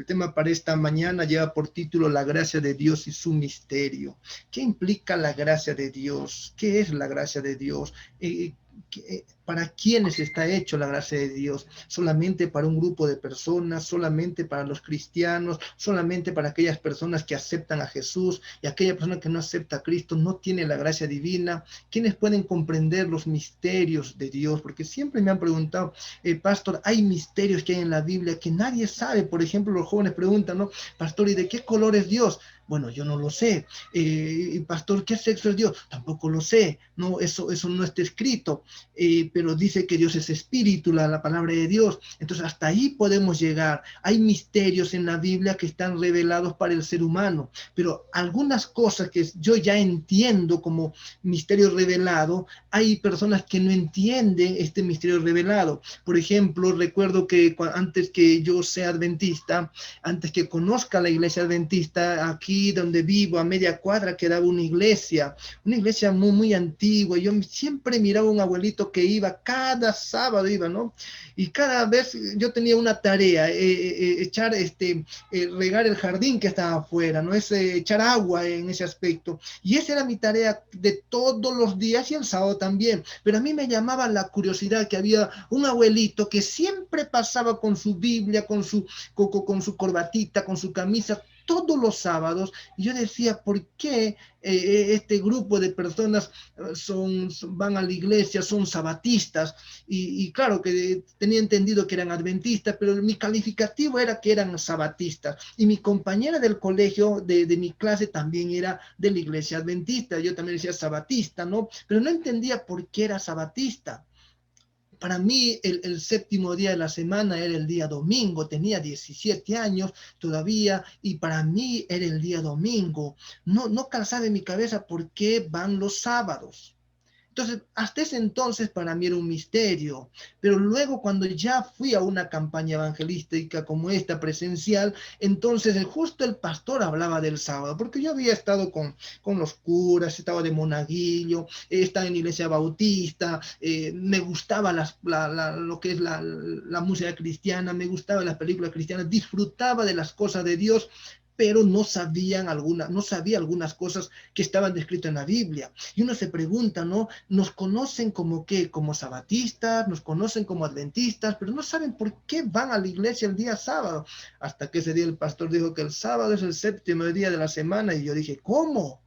El tema para esta mañana lleva por título La gracia de Dios y su misterio. ¿Qué implica la gracia de Dios? ¿Qué es la gracia de Dios? ¿Para quiénes está hecho la gracia de Dios? ¿Solamente para un grupo de personas? ¿Solamente para los cristianos? ¿Solamente para aquellas personas que aceptan a Jesús? Y aquella persona que no acepta a Cristo no tiene la gracia divina. ¿Quiénes pueden comprender los misterios de Dios? Porque siempre me han preguntado, pastor, hay misterios que hay en la Biblia que nadie sabe. Por ejemplo, los jóvenes preguntan, ¿no? Pastor, ¿y de qué color es Dios? Bueno, yo no lo sé. Pastor, ¿qué sexo es Dios? Tampoco lo sé. No, eso no está escrito. Pero dice que Dios es espíritu, la palabra de Dios. Entonces, hasta ahí podemos llegar. Hay misterios en la Biblia que están revelados para el ser humano. Pero algunas cosas que yo ya entiendo como misterio revelado, hay personas que no entienden este misterio revelado. Por ejemplo, recuerdo que antes que yo sea adventista, antes que conozca la iglesia adventista, aquí donde vivo, a media cuadra, quedaba una iglesia muy, muy antigua. Yo siempre miraba a un abuelito que iba, cada sábado iba, ¿no? Y cada vez yo tenía una tarea, regar el jardín que estaba afuera, ¿no? Echar agua en ese aspecto. Y esa era mi tarea de todos los días y el sábado también. Pero a mí me llamaba la curiosidad que había un abuelito que siempre pasaba con su Biblia, con su corbatita, con su camisa, todos los sábados, y yo decía, ¿por qué este grupo de personas van a la iglesia, son sabatistas? Y claro que tenía entendido que eran adventistas, pero mi calificativo era que eran sabatistas, y mi compañera del colegio, de mi clase, también era de la iglesia adventista. Yo también decía sabatista, ¿no? Pero no entendía por qué era sabatista. Para mí el séptimo día de la semana era el día domingo. Tenía 17 años todavía y para mí era el día domingo. No calzaba en mi cabeza por qué van los sábados. Entonces, hasta ese entonces para mí era un misterio, pero luego cuando ya fui a una campaña evangelística como esta presencial, entonces justo el pastor hablaba del sábado, porque yo había estado con los curas, estaba de monaguillo, estaba en la iglesia bautista, me gustaba lo que es la música cristiana, me gustaba las películas cristianas, disfrutaba de las cosas de Dios, pero no sabía algunas cosas que estaban descritas en la Biblia. Y uno se pregunta, ¿no? Nos conocen como qué, como sabatistas, nos conocen como adventistas, pero no saben por qué van a la iglesia el día sábado. Hasta que ese día el pastor dijo que el sábado es el séptimo día de la semana, y yo dije, ¿cómo?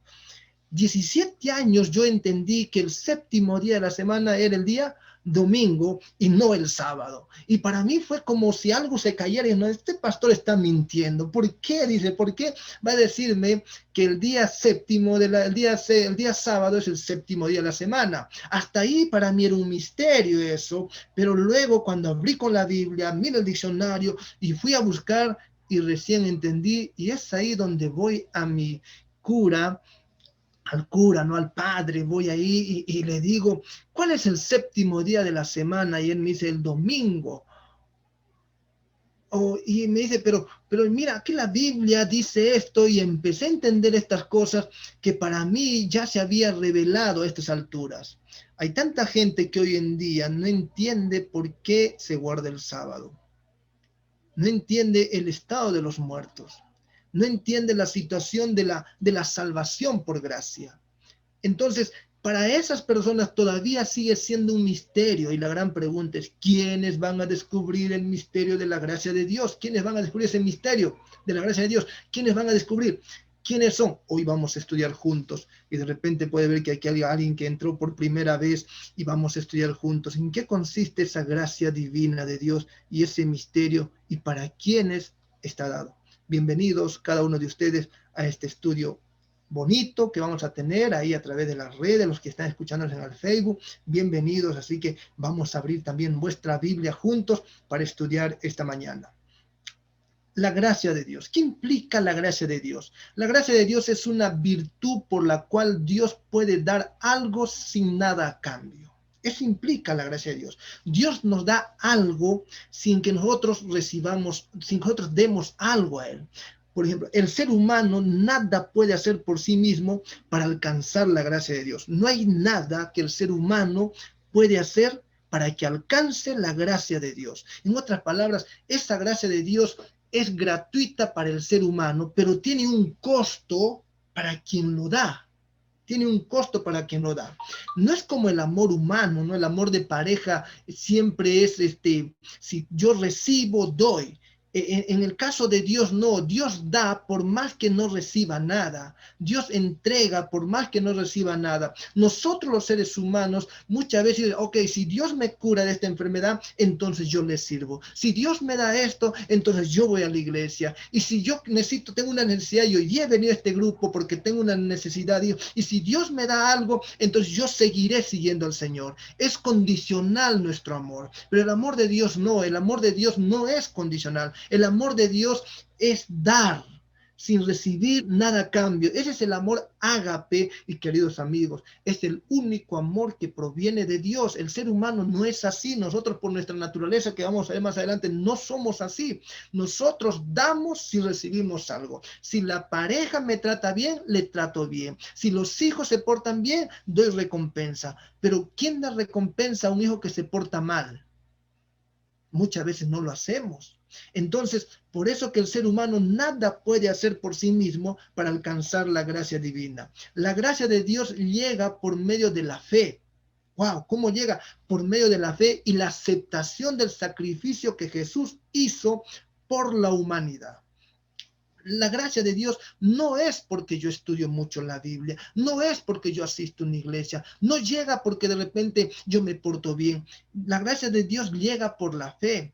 17 años yo entendí que el séptimo día de la semana era el día domingo y no el sábado. Y para mí fue como si algo se cayera y no, este pastor está mintiendo. ¿Por qué? Dice, ¿por qué va a decirme que el día séptimo, el día sábado es el séptimo día de la semana? Hasta ahí para mí era un misterio eso, pero luego cuando abrí con la Biblia, miré el diccionario y fui a buscar y recién entendí, y es ahí donde voy a mi cura, al cura, no al padre, voy ahí y le digo, ¿cuál es el séptimo día de la semana? Y él me dice, el domingo. Y me dice, pero mira, aquí la Biblia dice esto, y empecé a entender estas cosas que para mí ya se había revelado a estas alturas. Hay tanta gente que hoy en día no entiende por qué se guarda el sábado. No entiende el estado de los muertos. No entiende la situación de la salvación por gracia. Entonces, para esas personas todavía sigue siendo un misterio, y la gran pregunta es, ¿quiénes van a descubrir el misterio de la gracia de Dios? ¿Quiénes van a descubrir ese misterio de la gracia de Dios? ¿Quiénes van a descubrir? ¿Quiénes son? Hoy vamos a estudiar juntos, y de repente puede ver que aquí hay alguien que entró por primera vez y vamos a estudiar juntos. ¿En qué consiste esa gracia divina de Dios y ese misterio, y para quiénes está dado? Bienvenidos cada uno de ustedes a este estudio bonito que vamos a tener ahí a través de las redes, los que están escuchándonos en el Facebook, bienvenidos. Así que vamos a abrir también vuestra Biblia juntos para estudiar esta mañana. La gracia de Dios. ¿Qué implica la gracia de Dios? La gracia de Dios es una virtud por la cual Dios puede dar algo sin nada a cambio. Eso implica la gracia de Dios. Dios nos da algo sin que nosotros recibamos, sin que nosotros demos algo a Él. Por ejemplo, el ser humano nada puede hacer por sí mismo para alcanzar la gracia de Dios. No hay nada que el ser humano puede hacer para que alcance la gracia de Dios. En otras palabras, esa gracia de Dios es gratuita para el ser humano, pero tiene un costo para quien lo da. Tiene un costo para quien lo da. No es como el amor humano, ¿no? El amor de pareja siempre es, si yo recibo, doy. En el caso de Dios, no. Dios da por más que no reciba nada. Dios entrega por más que no reciba nada. Nosotros los seres humanos muchas veces, ok, si Dios me cura de esta enfermedad, entonces yo le sirvo. Si Dios me da esto, entonces yo voy a la iglesia. Y si yo tengo una necesidad y hoy día he venido a este grupo porque tengo una necesidad, y si Dios me da algo, entonces yo seguiré siguiendo al Señor. Es condicional nuestro amor, pero el amor de Dios no. El amor de Dios no es condicional. El amor de Dios es dar sin recibir nada a cambio. Ese es el amor ágape, y queridos amigos, es el único amor que proviene de Dios. El ser humano no es así. Nosotros, por nuestra naturaleza, que vamos a ver más adelante, no somos así. Nosotros damos si recibimos algo. Si la pareja me trata bien, le trato bien. Si los hijos se portan bien, doy recompensa. Pero ¿quién da recompensa a un hijo que se porta mal? Muchas veces no lo hacemos. Entonces, por eso que el ser humano nada puede hacer por sí mismo para alcanzar la gracia divina. La gracia de Dios llega por medio de la fe. Wow, ¿cómo llega? Por medio de la fe y la aceptación del sacrificio que Jesús hizo por la humanidad. La gracia de Dios no es porque yo estudio mucho la Biblia, no es porque yo asisto a una iglesia, no llega porque de repente yo me porto bien. La gracia de Dios llega por la fe.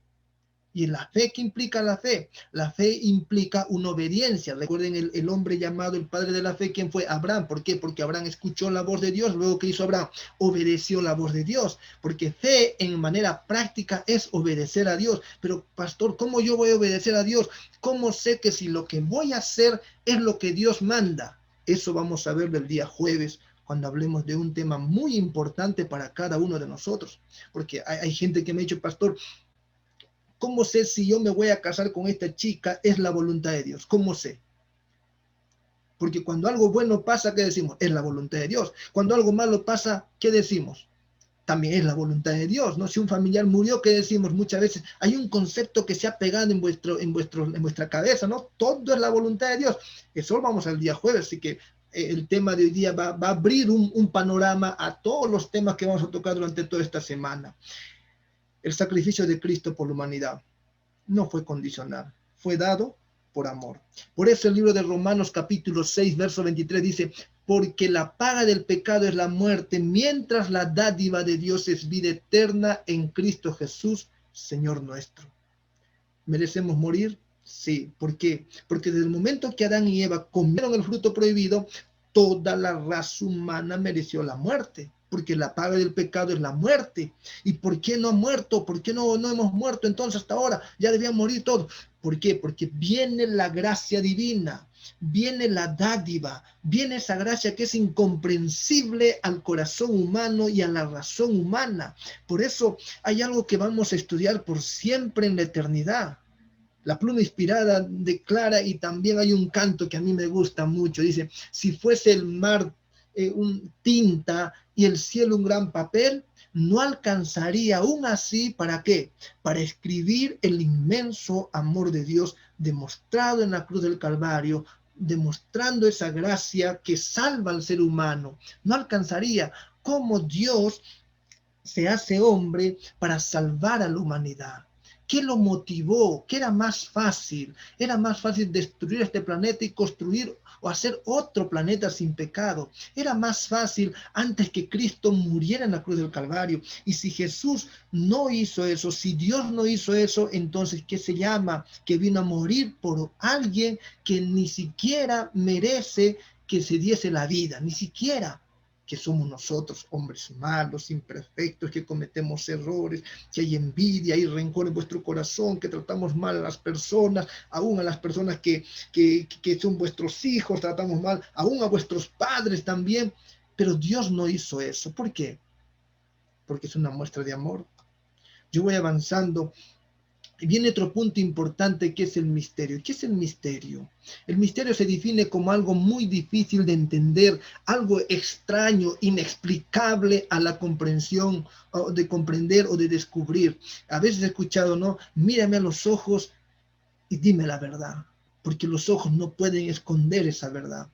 ¿Y la fe qué implica la fe? La fe implica una obediencia. Recuerden el hombre llamado el padre de la fe, ¿quién fue? Abraham. ¿Por qué? Porque Abraham escuchó la voz de Dios. Luego, ¿qué hizo Abraham? Obedeció la voz de Dios. Porque fe en manera práctica es obedecer a Dios. Pero, pastor, ¿cómo yo voy a obedecer a Dios? ¿Cómo sé que si lo que voy a hacer es lo que Dios manda? Eso vamos a ver del día jueves, cuando hablemos de un tema muy importante para cada uno de nosotros. Porque hay gente que me ha dicho, pastor, ¿cómo sé si yo me voy a casar con esta chica? Es la voluntad de Dios. ¿Cómo sé? Porque cuando algo bueno pasa, ¿qué decimos? Es la voluntad de Dios. Cuando algo malo pasa, ¿qué decimos? También es la voluntad de Dios, ¿no? Si un familiar murió, ¿qué decimos? Muchas veces hay un concepto que se ha pegado en vuestra cabeza, ¿no? Todo es la voluntad de Dios. Eso vamos al día jueves, así que el tema de hoy día va a abrir un panorama a todos los temas que vamos a tocar durante toda esta semana. El sacrificio de Cristo por la humanidad no fue condicional, fue dado por amor. Por eso el libro de Romanos capítulo 6, verso 23 dice, porque la paga del pecado es la muerte, mientras la dádiva de Dios es vida eterna en Cristo Jesús, Señor nuestro. ¿Merecemos morir? Sí. ¿Por qué? Porque desde el momento que Adán y Eva comieron el fruto prohibido, toda la raza humana mereció la muerte, porque la paga del pecado es la muerte. ¿Y por qué no ha muerto? ¿Por qué no hemos muerto entonces hasta ahora? Ya debían morir todos. ¿Por qué? Porque viene la gracia divina, viene la dádiva, viene esa gracia que es incomprensible al corazón humano y a la razón humana. Por eso hay algo que vamos a estudiar por siempre en la eternidad. La pluma inspirada declara, y también hay un canto que a mí me gusta mucho, dice, si fuese el mar un tinta y el cielo un gran papel, no alcanzaría aún así, ¿para qué? Para escribir el inmenso amor de Dios demostrado en la cruz del Calvario, demostrando esa gracia que salva al ser humano. No alcanzaría. Como Dios se hace hombre para salvar a la humanidad. ¿Qué lo motivó? ¿Qué era más fácil? Era más fácil destruir este planeta y construir o hacer otro planeta sin pecado. Era más fácil antes que Cristo muriera en la cruz del Calvario. Y si Jesús no hizo eso, si Dios no hizo eso, entonces ¿qué se llama? Que vino a morir por alguien que ni siquiera merece que se diese la vida, ni siquiera. Que somos nosotros, hombres malos, imperfectos, que cometemos errores, que hay envidia, hay rencor en vuestro corazón, que tratamos mal a las personas, aún a las personas que son vuestros hijos, tratamos mal, aún a vuestros padres también. Pero Dios no hizo eso. ¿Por qué? Porque es una muestra de amor. Yo voy avanzando. Y viene otro punto importante que es el misterio. ¿Qué es el misterio? El misterio se define como algo muy difícil de entender, algo extraño, inexplicable a la comprensión, o de comprender o de descubrir. A veces he escuchado, ¿no? Mírame a los ojos y dime la verdad, porque los ojos no pueden esconder esa verdad.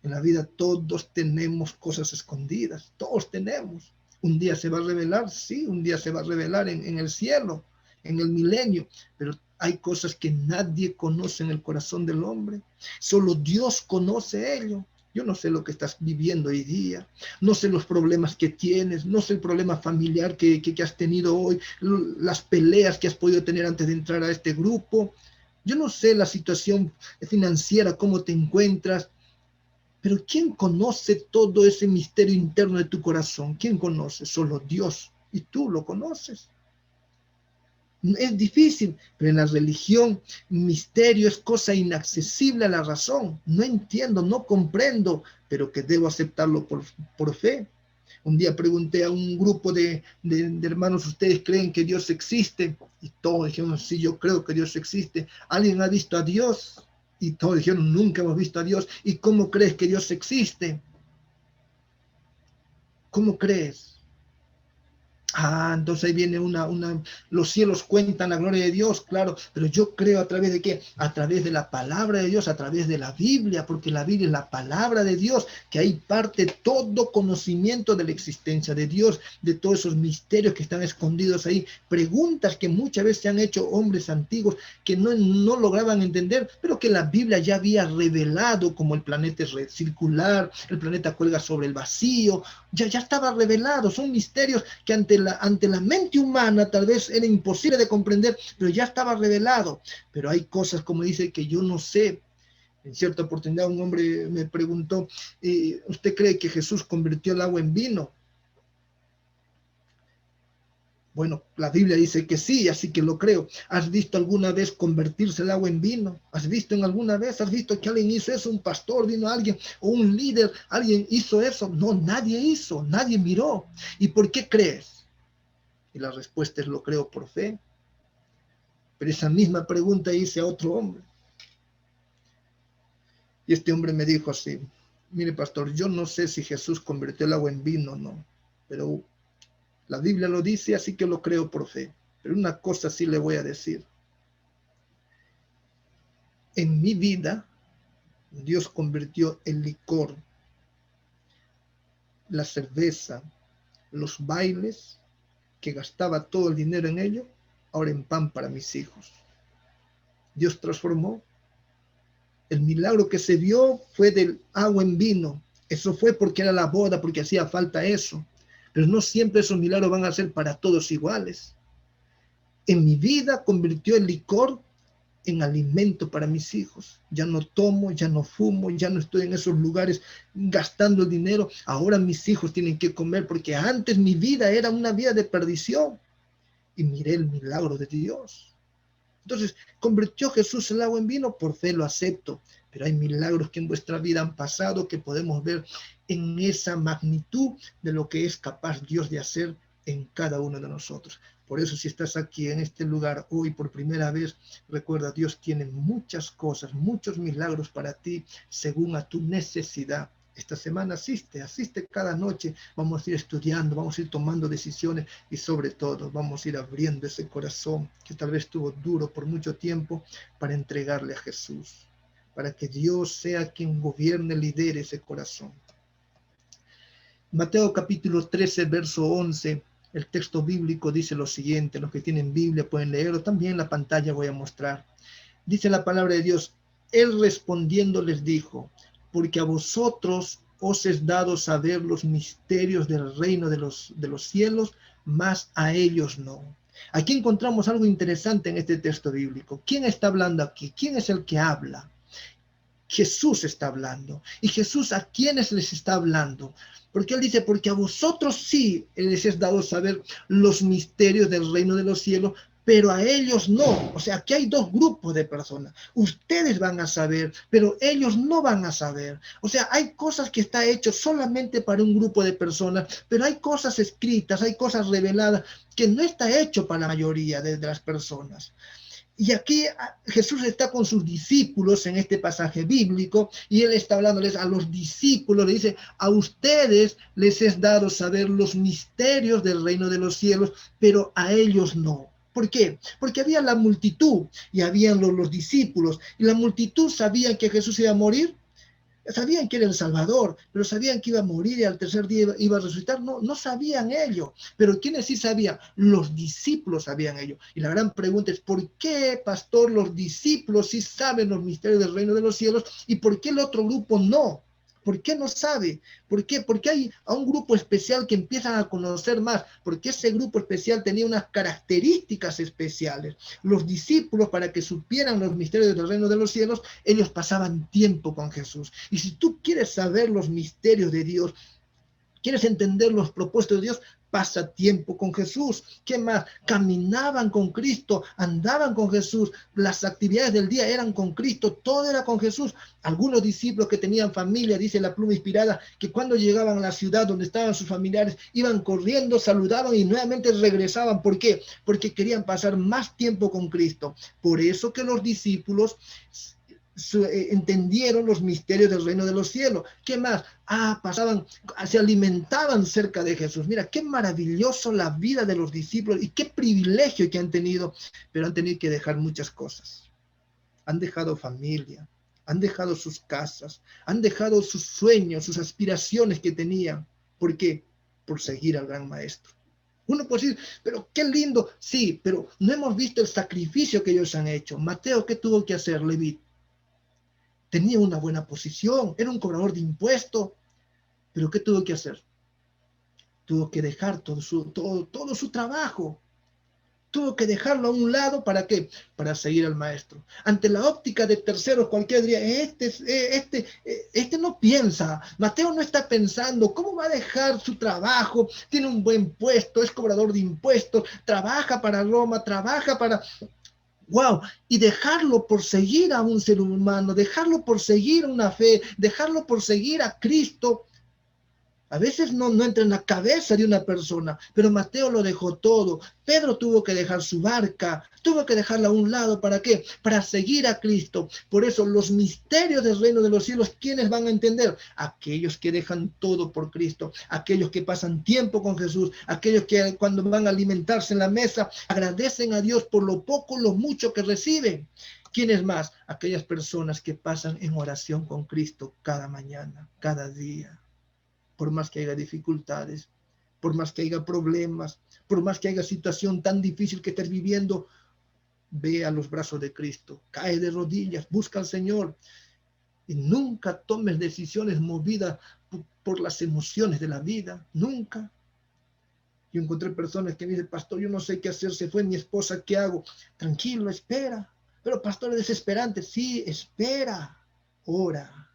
En la vida todos tenemos cosas escondidas, todos tenemos. Un día se va a revelar, sí, un día se va a revelar en el cielo, en el milenio, pero hay cosas que nadie conoce en el corazón del hombre. Solo Dios conoce ello. Yo no sé lo que estás viviendo hoy día, no sé los problemas que tienes, no sé el problema familiar que has tenido hoy, las peleas que has podido tener antes de entrar a este grupo. Yo no sé la situación financiera, cómo te encuentras, pero ¿quién conoce todo ese misterio interno de tu corazón? ¿Quién conoce? Solo Dios. Y tú lo conoces. Es difícil, pero en la religión, misterio es cosa inaccesible a la razón. No entiendo, no comprendo, pero que debo aceptarlo por fe. Un día pregunté a un grupo de hermanos, ¿ustedes creen que Dios existe? Y todos dijeron, sí, yo creo que Dios existe. ¿Alguien ha visto a Dios? Y todos dijeron, nunca hemos visto a Dios. ¿Y cómo crees que Dios existe? ¿Cómo crees? Entonces ahí viene los cielos cuentan la gloria de Dios, claro, pero yo creo a través de qué, a través de la palabra de Dios, a través de la Biblia, porque la Biblia es la palabra de Dios, que ahí parte todo conocimiento de la existencia de Dios, de todos esos misterios que están escondidos ahí, preguntas que muchas veces se han hecho hombres antiguos que no lograban entender, pero que la Biblia ya había revelado, como el planeta es circular, el planeta cuelga sobre el vacío, ya estaba revelado, son misterios que ante la mente humana tal vez era imposible de comprender, pero ya estaba revelado. Pero hay cosas, como dice, que yo no sé. En cierta oportunidad un hombre me preguntó, ¿usted cree que Jesús convirtió el agua en vino? Bueno, la Biblia dice que sí, así que lo creo. ¿Has visto alguna vez convertirse el agua en vino? ¿Has visto en alguna vez? ¿Has visto que alguien hizo eso? ¿Un pastor vino alguien? ¿O un líder? ¿Alguien hizo eso? No, nadie hizo, nadie miró. ¿Y por qué crees? Y la respuesta es lo creo por fe. Pero esa misma pregunta hice a otro hombre. Y este hombre me dijo así, mire pastor, yo no sé si Jesús convirtió el agua en vino o no, pero la Biblia lo dice, así que lo creo por fe. Pero una cosa sí le voy a decir. En mi vida, Dios convirtió el licor, la cerveza, los bailes, que gastaba todo el dinero en ello, ahora en pan para mis hijos. Dios transformó. El milagro que se vio fue del agua en vino. Eso fue porque era la boda, porque hacía falta eso. Pero no siempre esos milagros van a ser para todos iguales. En mi vida convirtió el licor en alimento para mis hijos. Ya no tomo, ya no fumo, ya no estoy en esos lugares gastando el dinero. Ahora mis hijos tienen que comer porque antes mi vida era una vida de perdición. Y miré el milagro de Dios. Entonces, ¿convirtió Jesús el agua en vino? Por fe lo acepto. Pero hay milagros que en vuestra vida han pasado que podemos ver en esa magnitud de lo que es capaz Dios de hacer en cada uno de nosotros. Por eso, si estás aquí en este lugar hoy por primera vez, recuerda, Dios tiene muchas cosas, muchos milagros para ti según a tu necesidad. Esta semana asiste cada noche, vamos a ir estudiando, vamos a ir tomando decisiones y sobre todo vamos a ir abriendo ese corazón que tal vez estuvo duro por mucho tiempo para entregarle a Jesús, para que Dios sea quien gobierne, lidere ese corazón. Mateo capítulo 13, verso 11, el texto bíblico dice lo siguiente, los que tienen Biblia pueden leerlo, también en la pantalla voy a mostrar. Dice la palabra de Dios, Él respondiendo les dijo, porque a vosotros os es dado saber los misterios del reino de los cielos, mas a ellos no. Aquí encontramos algo interesante en este texto bíblico. ¿Quién está hablando aquí? ¿Quién es el que habla? Jesús está hablando. ¿Y Jesús a quiénes les está hablando? Porque Él dice, porque a vosotros sí les es dado saber los misterios del reino de los cielos, pero a ellos no. O sea, aquí hay dos grupos de personas. Ustedes van a saber, pero ellos no van a saber. O sea, hay cosas que está hecho solamente para un grupo de personas, pero hay cosas escritas, hay cosas reveladas que no está hecho para la mayoría de las personas. Y aquí Jesús está con sus discípulos en este pasaje bíblico y Él está hablándoles a los discípulos, le dice, a ustedes les es dado saber los misterios del reino de los cielos, pero a ellos no. ¿Por qué? Porque había la multitud y habían los discípulos, y la multitud sabía que Jesús iba a morir. Sabían que era el Salvador, pero sabían que iba a morir y al tercer día iba a resucitar. No, no sabían ello. Pero ¿quiénes sí sabían? Los discípulos sabían ello. Y la gran pregunta es, ¿por qué, pastor, los discípulos sí saben los misterios del reino de los cielos y por qué el otro grupo no? ¿Por qué no sabe? ¿Por qué? Porque hay a un grupo especial que empiezan a conocer más, porque ese grupo especial tenía unas características especiales. Los discípulos, para que supieran los misterios del reino de los cielos, ellos pasaban tiempo con Jesús. Y si tú quieres saber los misterios de Dios, quieres entender los propósitos de Dios, pasa tiempo con Jesús. ¿Qué más? Caminaban con Cristo, andaban con Jesús, las actividades del día eran con Cristo, todo era con Jesús. Algunos discípulos que tenían familia, dice la pluma inspirada, que cuando llegaban a la ciudad donde estaban sus familiares, iban corriendo, saludaban y nuevamente regresaban. ¿Por qué? Porque querían pasar más tiempo con Cristo. Por eso que los discípulos entendieron los misterios del reino de los cielos. ¿Qué más? Pasaban, se alimentaban cerca de Jesús. Mira, qué maravilloso la vida de los discípulos y qué privilegio que han tenido, pero han tenido que dejar muchas cosas. Han dejado familia, han dejado sus casas, han dejado sus sueños, sus aspiraciones que tenían. ¿Por qué? Por seguir al gran maestro. Uno puede decir, pero qué lindo, sí, pero no hemos visto el sacrificio que ellos han hecho. Mateo, ¿qué tuvo que hacer, Leví? Tenía una buena posición, era un cobrador de impuestos, pero ¿qué tuvo que hacer? Tuvo que dejar todo su trabajo, tuvo que dejarlo a un lado, ¿para qué? Para seguir al maestro. Ante la óptica de terceros, cualquiera diría, este no piensa, Mateo no está pensando, ¿cómo va a dejar su trabajo? Tiene un buen puesto, es cobrador de impuestos, trabaja para Roma, trabaja para... Wow, y dejarlo por seguir a un ser humano, dejarlo por seguir una fe, dejarlo por seguir a Cristo, a veces no entra en la cabeza de una persona, pero Mateo lo dejó todo. Pedro tuvo que dejar su barca, tuvo que dejarla a un lado. ¿Para qué? Para seguir a Cristo. Por eso los misterios del reino de los cielos, ¿quiénes van a entender? Aquellos que dejan todo por Cristo, aquellos que pasan tiempo con Jesús, aquellos que cuando van a alimentarse en la mesa, agradecen a Dios por lo poco, lo mucho que reciben. ¿Quiénes más? Aquellas personas que pasan en oración con Cristo cada mañana, cada día. Por más que haya dificultades, por más que haya problemas, por más que haya situación tan difícil que estés viviendo, ve a los brazos de Cristo, cae de rodillas, busca al Señor y nunca tomes decisiones movidas por las emociones de la vida, nunca. Yo encontré personas que me dicen, pastor, yo no sé qué hacer, se fue mi esposa, ¿qué hago? Tranquilo, espera. Pero pastor, es desesperante. Sí, espera, ora.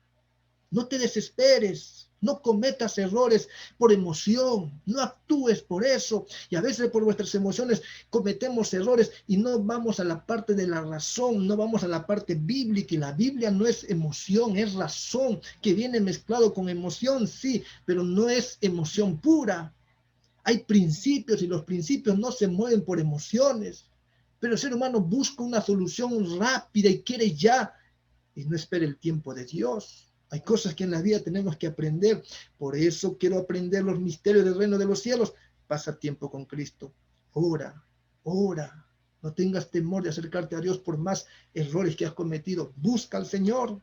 No te desesperes, no cometas errores por emoción, no actúes por eso. Y a veces por nuestras emociones cometemos errores y no vamos a la parte de la razón, no vamos a la parte bíblica. Y la Biblia no es emoción, es razón, que viene mezclado con emoción, sí, pero no es emoción pura. Hay principios y los principios no se mueven por emociones. Pero el ser humano busca una solución rápida y quiere ya, y no espera el tiempo de Dios. Hay cosas que en la vida tenemos que aprender. Por eso quiero aprender los misterios del reino de los cielos. Pasa tiempo con Cristo. Ora, ora. No tengas temor de acercarte a Dios por más errores que has cometido. Busca al Señor.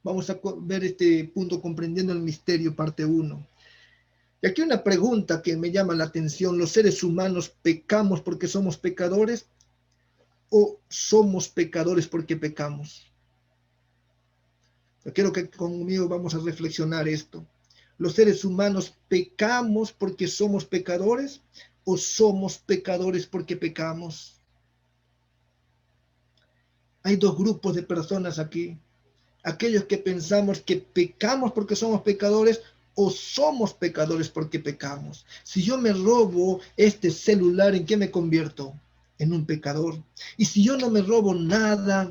Vamos a ver este punto comprendiendo el misterio, parte 1. Y aquí una pregunta que me llama la atención. ¿Los seres humanos pecamos porque somos pecadores o somos pecadores porque pecamos? Yo quiero que conmigo vamos a reflexionar esto. ¿Los seres humanos pecamos porque somos pecadores o somos pecadores porque pecamos? Hay dos grupos de personas aquí. Aquellos que pensamos que pecamos porque somos pecadores o somos pecadores porque pecamos. Si yo me robo este celular, ¿en qué me convierto? En un pecador. Y si yo no me robo nada,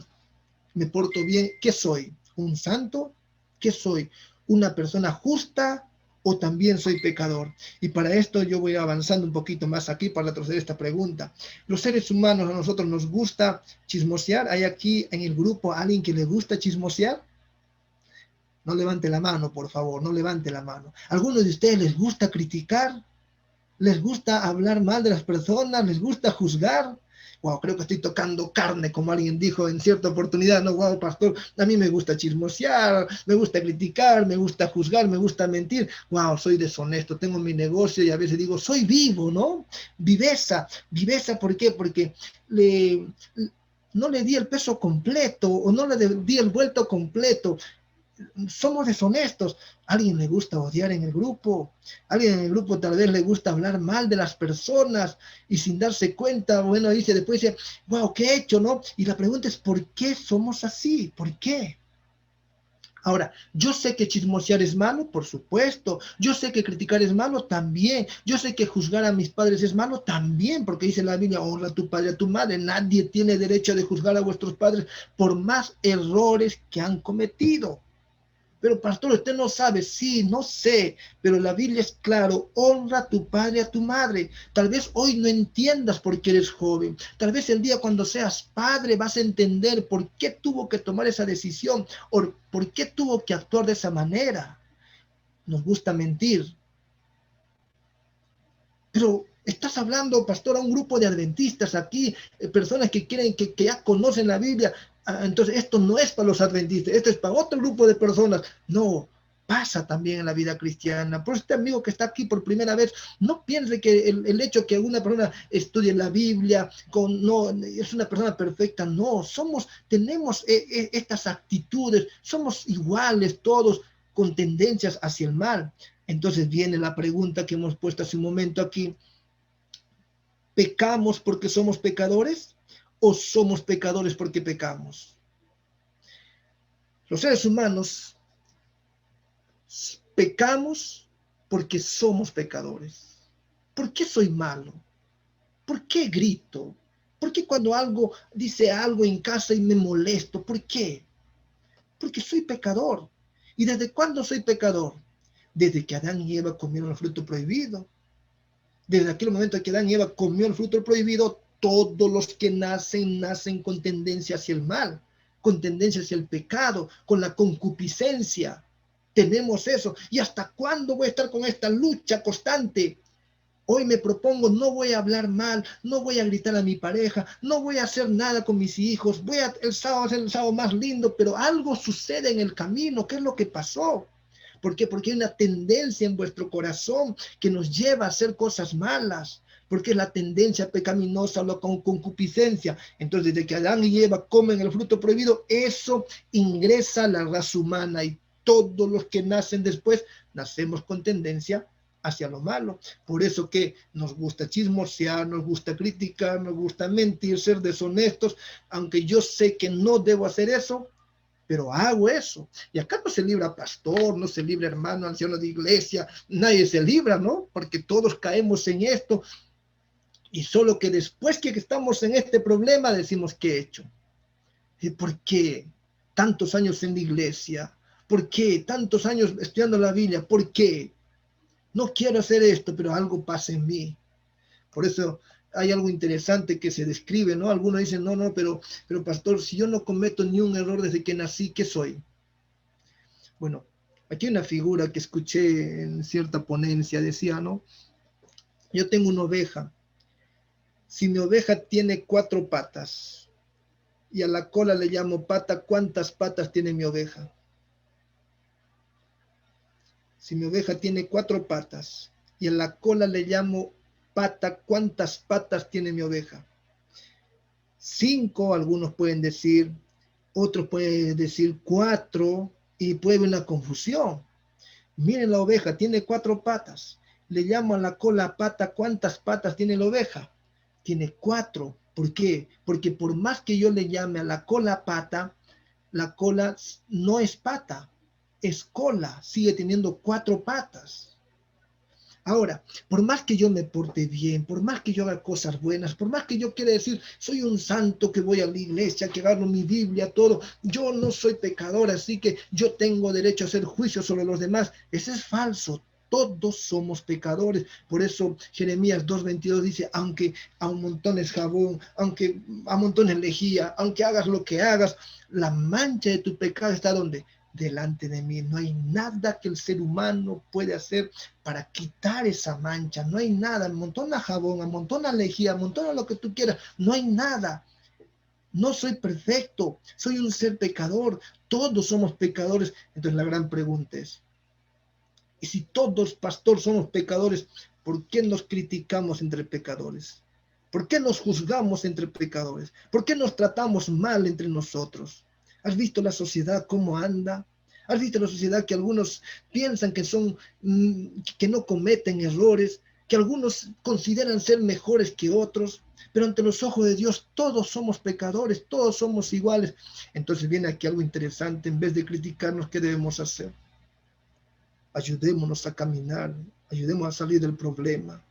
me porto bien, ¿qué soy? ¿Un santo? ¿Qué soy? ¿Una persona justa o también soy pecador? Y para esto yo voy avanzando un poquito más aquí para retroceder esta pregunta. Los seres humanos, a nosotros nos gusta chismosear. ¿Hay aquí en el grupo alguien que le gusta chismosear? No levante la mano, por favor, no levante la mano. ¿A algunos de ustedes les gusta criticar? les gusta hablar mal de las personas, les gusta juzgar. Wow, creo que estoy tocando carne, como alguien dijo en cierta oportunidad, no, wow, pastor, a mí me gusta chismosear, me gusta criticar, me gusta juzgar, me gusta mentir. Wow, soy deshonesto, tengo mi negocio y a veces digo, soy vivo, ¿no? Viveza, viveza, ¿por qué? Porque le, no le di el peso completo o no le di el vuelto completo. Somos deshonestos. A alguien le gusta odiar en el grupo, a alguien en el grupo tal vez le gusta hablar mal de las personas y sin darse cuenta, bueno, dice, después dice, wow, ¿qué he hecho, no? Y la pregunta es, ¿por qué somos así? ¿Por qué? Ahora, yo sé que chismosear es malo, por supuesto. Yo sé que criticar es malo, también. Yo sé que juzgar a mis padres es malo, también, porque dice la Biblia, honra a tu padre y a tu madre. Nadie tiene derecho de juzgar a vuestros padres por más errores que han cometido. Pero pastor, usted no sabe, sí, no sé, pero la Biblia es claro, honra a tu padre y a tu madre. Tal vez hoy no entiendas por qué eres joven. Tal vez el día cuando seas padre vas a entender por qué tuvo que tomar esa decisión o por qué tuvo que actuar de esa manera. Nos gusta mentir, pero estás hablando, pastor, a un grupo de adventistas aquí, personas que quieren, que ya conocen la Biblia. Entonces, esto no es para los adventistas, esto es para otro grupo de personas. No, pasa también en la vida cristiana. Por este amigo que está aquí por primera vez, no piense que el hecho que una persona estudie la Biblia no es una persona perfecta. No, tenemos estas actitudes, somos iguales todos con tendencias hacia el mal. Entonces viene la pregunta que hemos puesto hace un momento aquí. ¿Pecamos porque somos pecadores o somos pecadores porque pecamos? Los seres humanos pecamos porque somos pecadores. ¿Por qué soy malo? ¿Por qué grito? ¿Por qué cuando algo dice algo en casa y me molesto? ¿Por qué? Porque soy pecador. ¿Y desde cuándo soy pecador? Desde que Adán y Eva comieron el fruto prohibido. Desde aquel momento que Adán y Eva comió el fruto prohibido, todos los que nacen con tendencia hacia el mal, con tendencia hacia el pecado, con la concupiscencia. Tenemos eso. ¿Y hasta cuándo voy a estar con esta lucha constante? Hoy me propongo, no voy a hablar mal, no voy a gritar a mi pareja, no voy a hacer nada con mis hijos, el sábado a hacer el sábado más lindo, pero algo sucede en el camino. ¿Qué es lo que pasó? ¿Por qué? Porque hay una tendencia en vuestro corazón que nos lleva a hacer cosas malas. Porque es la tendencia pecaminosa, la concupiscencia. Entonces, desde que Adán y Eva comen el fruto prohibido, eso ingresa a la raza humana y todos los que nacen después, nacemos con tendencia hacia lo malo. Por eso que nos gusta chismosear, nos gusta criticar, nos gusta mentir, ser deshonestos, aunque yo sé que no debo hacer eso, pero hago eso. Y acá no se libra pastor, no se libra hermano, anciano de iglesia, nadie se libra, ¿no? Porque todos caemos en esto. Y solo que después que estamos en este problema decimos, ¿qué he hecho? ¿Y por qué tantos años en la iglesia? ¿Por qué tantos años estudiando la Biblia? ¿Por qué? No quiero hacer esto, pero algo pasa en mí. Por eso hay algo interesante que se describe, ¿no? Algunos dicen, no, pero pastor, si yo no cometo ni un error desde que nací, ¿qué soy? Bueno, aquí hay una figura que escuché en cierta ponencia, decía, ¿no? Yo tengo una oveja. Si mi oveja tiene 4 patas y a la cola le llamo pata, ¿cuántas patas tiene mi oveja? Si mi oveja tiene 4 patas y a la cola le llamo pata, ¿cuántas patas tiene mi oveja? 5, algunos pueden decir, otros pueden decir 4 y puede haber una confusión. Miren la oveja, tiene 4 patas. Le llamo a la cola pata, ¿cuántas patas tiene la oveja? Tiene 4. ¿Por qué? Porque por más que yo le llame a la cola no es pata, es cola, sigue teniendo 4 patas. Ahora, por más que yo me porte bien, por más que yo haga cosas buenas, por más que yo quiera decir, soy un santo que voy a la iglesia, que agarro mi Biblia, todo, yo no soy pecador, así que yo tengo derecho a hacer juicio sobre los demás. Eso es falso. Todos somos pecadores. Por eso Jeremías 2:22 dice, aunque a un montón es jabón, aunque a un montón es lejía, aunque hagas lo que hagas, la mancha de tu pecado está ¿dónde? delante de mí. No hay nada que el ser humano puede hacer para quitar esa mancha. No hay nada. Amontona jabón, amontona lejía, amontona lo que tú quieras. No hay nada. No soy perfecto. Soy un ser pecador. Todos somos pecadores. Entonces la gran pregunta es, ¿y si todos, pastor, somos pecadores, por qué nos criticamos entre pecadores? ¿Por qué nos juzgamos entre pecadores? ¿Por qué nos tratamos mal entre nosotros? ¿Has visto la sociedad cómo anda? ¿Has visto la sociedad que algunos piensan que son, que no cometen errores, que algunos consideran ser mejores que otros? Pero ante los ojos de Dios todos somos pecadores, todos somos iguales. Entonces viene aquí algo interesante. En vez de criticarnos, ¿qué debemos hacer? Ayudémonos a caminar, ayudemos a salir del problema.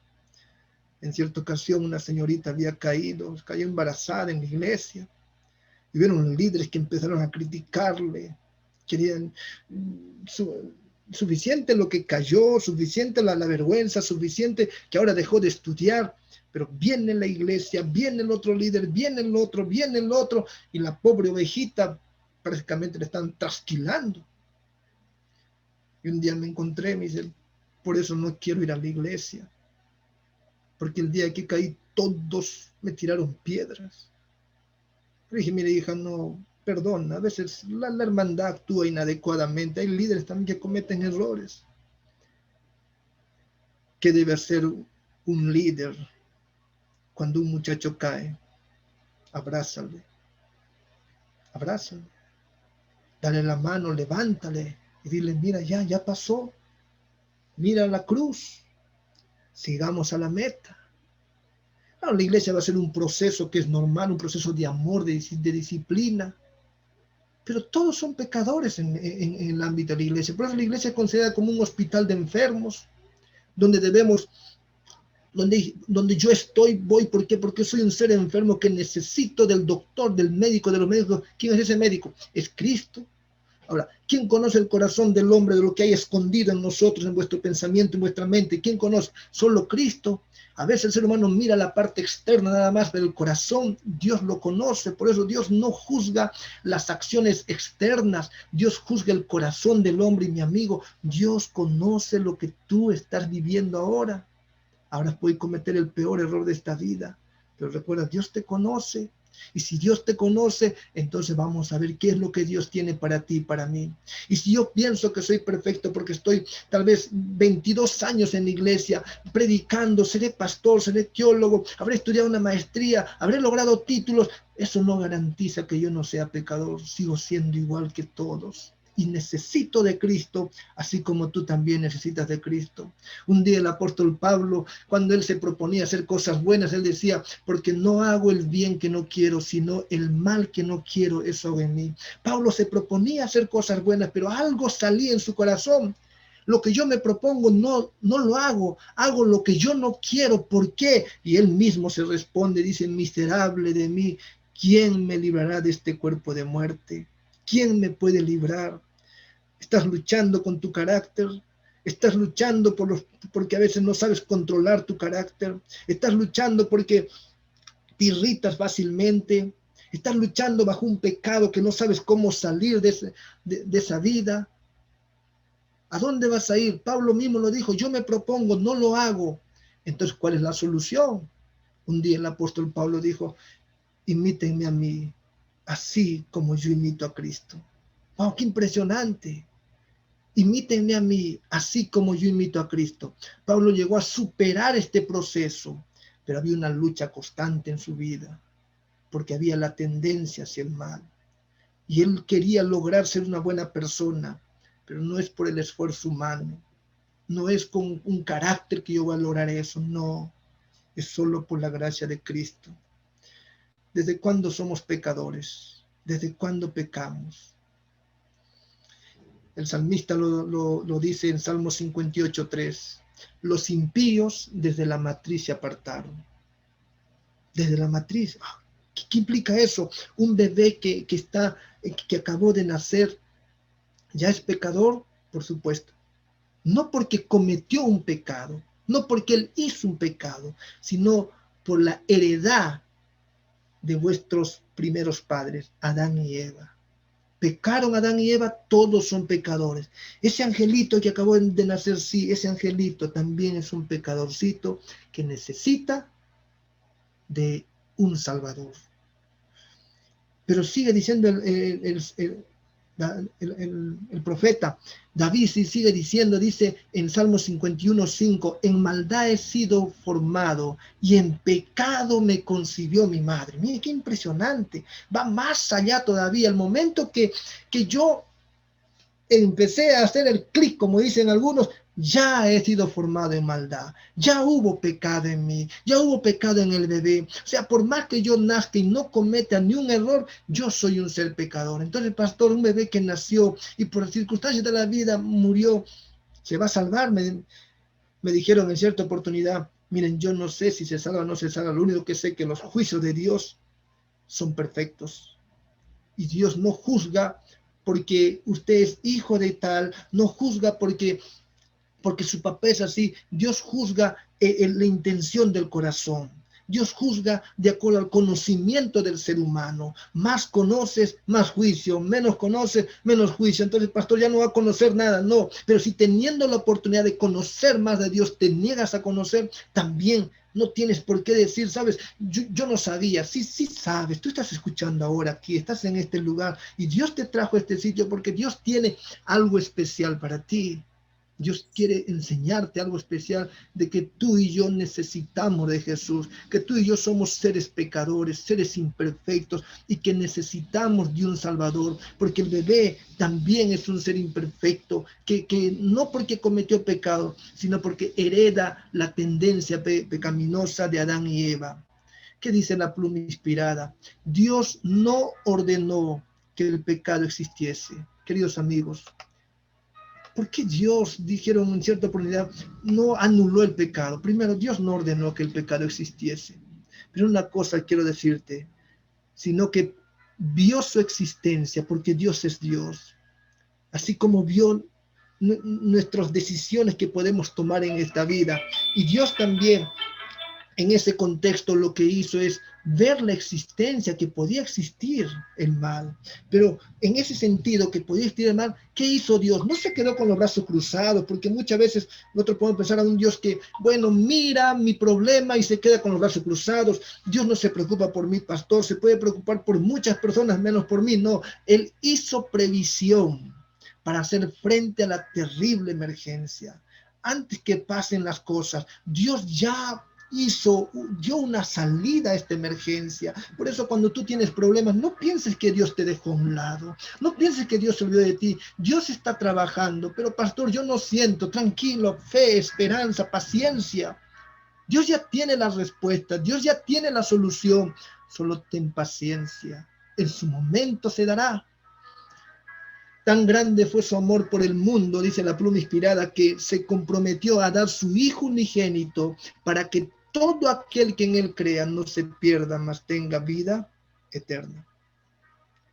En cierta ocasión una señorita había cayó embarazada en la iglesia, y vieron líderes que empezaron a criticarle, querían suficiente lo que cayó, suficiente la vergüenza, suficiente que ahora dejó de estudiar, pero viene la iglesia, viene el otro líder, viene el otro, y la pobre ovejita prácticamente le están trasquilando. Y un día me encontré, me dice, por eso no quiero ir a la iglesia, porque el día que caí todos me tiraron piedras. Pero dije, mire hija, no, perdona, a veces la hermandad actúa inadecuadamente, hay líderes también que cometen errores. ¿Qué debe hacer un líder cuando un muchacho cae? Abrázale, dale la mano, levántale y dile, mira, ya pasó, mira la cruz, sigamos a la meta. Claro, la iglesia va a ser un proceso que es normal, un proceso de amor, de disciplina, pero todos son pecadores en el ámbito de la iglesia. Por eso la iglesia es considerada como un hospital de enfermos, donde donde yo voy, ¿por qué? Porque soy un ser enfermo que necesito del doctor, del médico, de los médicos. ¿Quién es ese médico? Es Cristo. Ahora, ¿quién conoce el corazón del hombre, de lo que hay escondido en nosotros, en vuestro pensamiento, en vuestra mente? ¿Quién conoce? Solo Cristo. A veces el ser humano mira la parte externa nada más, pero el corazón Dios lo conoce. Por eso Dios no juzga las acciones externas. Dios juzga el corazón del hombre. Y mi amigo, Dios conoce lo que tú estás viviendo ahora. Ahora puedes cometer el peor error de esta vida. Pero recuerda, Dios te conoce. Y si Dios te conoce, entonces vamos a ver qué es lo que Dios tiene para ti y para mí. Y si yo pienso que soy perfecto porque estoy tal vez 22 años en la iglesia predicando, seré pastor, seré teólogo, habré estudiado una maestría, habré logrado títulos, eso no garantiza que yo no sea pecador. Sigo siendo igual que todos. Y necesito de Cristo, así como tú también necesitas de Cristo. Un día el apóstol Pablo, cuando él se proponía hacer cosas buenas, él decía, porque no hago el bien que no quiero, sino el mal que no quiero, eso hago en mí. Pablo se proponía hacer cosas buenas, pero algo salía en su corazón. Lo que yo me propongo no lo hago lo que yo no quiero. ¿Por qué? Y él mismo se responde, dice, miserable de mí, ¿quién me librará de este cuerpo de muerte? ¿Quién me puede librar? Estás luchando con tu carácter, estás luchando porque a veces no sabes controlar tu carácter, estás luchando porque te irritas fácilmente, estás luchando bajo un pecado que no sabes cómo salir de esa vida. ¿A dónde vas a ir? Pablo mismo lo dijo, yo me propongo, no lo hago. Entonces, ¿cuál es la solución? Un día el apóstol Pablo dijo, imítenme a mí, así como yo imito a Cristo. ¡Wow, qué impresionante! Imítenme a mí, así como yo imito a Cristo. Pablo llegó a superar este proceso, pero había una lucha constante en su vida, porque había la tendencia hacia el mal. Y él quería lograr ser una buena persona, pero no es por el esfuerzo humano, no es con un carácter que yo voy a lograr eso, no, es solo por la gracia de Cristo. ¿Desde cuándo somos pecadores? ¿Desde cuándo pecamos? El salmista lo dice en Salmo 58:3. Los impíos desde la matriz se apartaron. Desde la matriz. ¿Qué implica eso? Un bebé que acabó de nacer, ¿ya es pecador? Por supuesto. No porque cometió un pecado, no porque él hizo un pecado, sino por la heredad de vuestros primeros padres, Adán y Eva. Pecaron Adán y Eva, todos son pecadores. Ese angelito que acabó de nacer, sí, ese angelito también es un pecadorcito que necesita de un Salvador. Pero sigue diciendo el profeta David, sigue diciendo, dice en Salmo 51:5, en maldad he sido formado y en pecado me concibió mi madre. Mire qué impresionante, va más allá todavía. El momento que yo empecé a hacer el clic, como dicen algunos, ya he sido formado en maldad, ya hubo pecado en mí, ya hubo pecado en el bebé. O sea, por más que yo nazca y no cometa ni un error, yo soy un ser pecador. Entonces, pastor, un bebé que nació y por circunstancias de la vida murió, ¿se va a salvar? Me dijeron en cierta oportunidad, miren, yo no sé si se salva o no se salva, lo único que sé es que los juicios de Dios son perfectos. Y Dios no juzga porque usted es hijo de tal, no juzga porque su papá es así. Dios juzga la intención del corazón. Dios juzga de acuerdo al conocimiento del ser humano. Más conoces, más juicio. Menos conoces, menos juicio. Entonces, pastor, ya no va a conocer nada. No, pero si teniendo la oportunidad de conocer más de Dios, te niegas a conocer, también no tienes por qué decir, sabes, yo no sabía. Sí, sí sabes. Tú estás escuchando ahora aquí, estás en este lugar y Dios te trajo a este sitio porque Dios tiene algo especial para ti. Dios quiere enseñarte algo especial de que tú y yo necesitamos de Jesús, que tú y yo somos seres pecadores, seres imperfectos y que necesitamos de un Salvador, porque el bebé también es un ser imperfecto, que no porque cometió pecado, sino porque hereda la tendencia pecaminosa de Adán y Eva. ¿Qué dice la pluma inspirada? Dios no ordenó que el pecado existiese. Queridos amigos, ¿por qué Dios, dijeron en cierta oportunidad, no anuló el pecado? Primero, Dios no ordenó que el pecado existiese. Pero una cosa quiero decirte, sino que vio su existencia porque Dios es Dios. Así como vio nuestras decisiones que podemos tomar en esta vida. Y Dios también, en ese contexto, lo que hizo es ver la existencia, que podía existir el mal. Pero en ese sentido, que podía existir el mal, ¿qué hizo Dios? No se quedó con los brazos cruzados, porque muchas veces nosotros podemos pensar a un Dios que, bueno, mira mi problema y se queda con los brazos cruzados. Dios no se preocupa por mí, pastor, se puede preocupar por muchas personas, menos por mí. No, Él hizo previsión para hacer frente a la terrible emergencia. Antes que pasen las cosas, Dios ya dio una salida a esta emergencia. Por eso cuando tú tienes problemas, no pienses que Dios te dejó a un lado, no pienses que Dios se olvidó de ti. Dios está trabajando, pero pastor, yo no siento. Tranquilo, fe, esperanza, paciencia. Dios ya tiene la respuesta, Dios ya tiene la solución. Solo ten paciencia, en su momento se dará. Tan grande fue su amor por el mundo, dice la pluma inspirada, que se comprometió a dar su Hijo unigénito para que todo aquel que en él crea no se pierda, mas tenga vida eterna.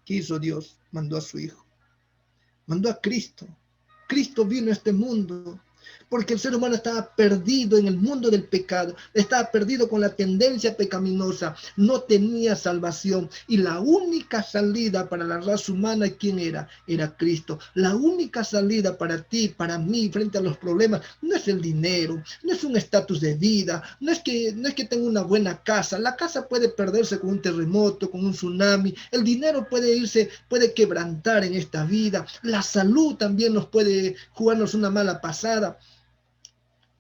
¿Qué hizo Dios? Mandó a su Hijo. Mandó a Cristo. Cristo vino a este mundo porque el ser humano estaba perdido en el mundo del pecado, estaba perdido con la tendencia pecaminosa, no tenía salvación, y la única salida para la raza humana, ¿quién era? Era Cristo. La única salida para ti, para mí, frente a los problemas, no es el dinero, no es un estatus de vida, no es que tenga una buena casa. La casa puede perderse con un terremoto, con un tsunami, el dinero puede irse, puede quebrantar en esta vida, la salud también nos puede jugarnos una mala pasada.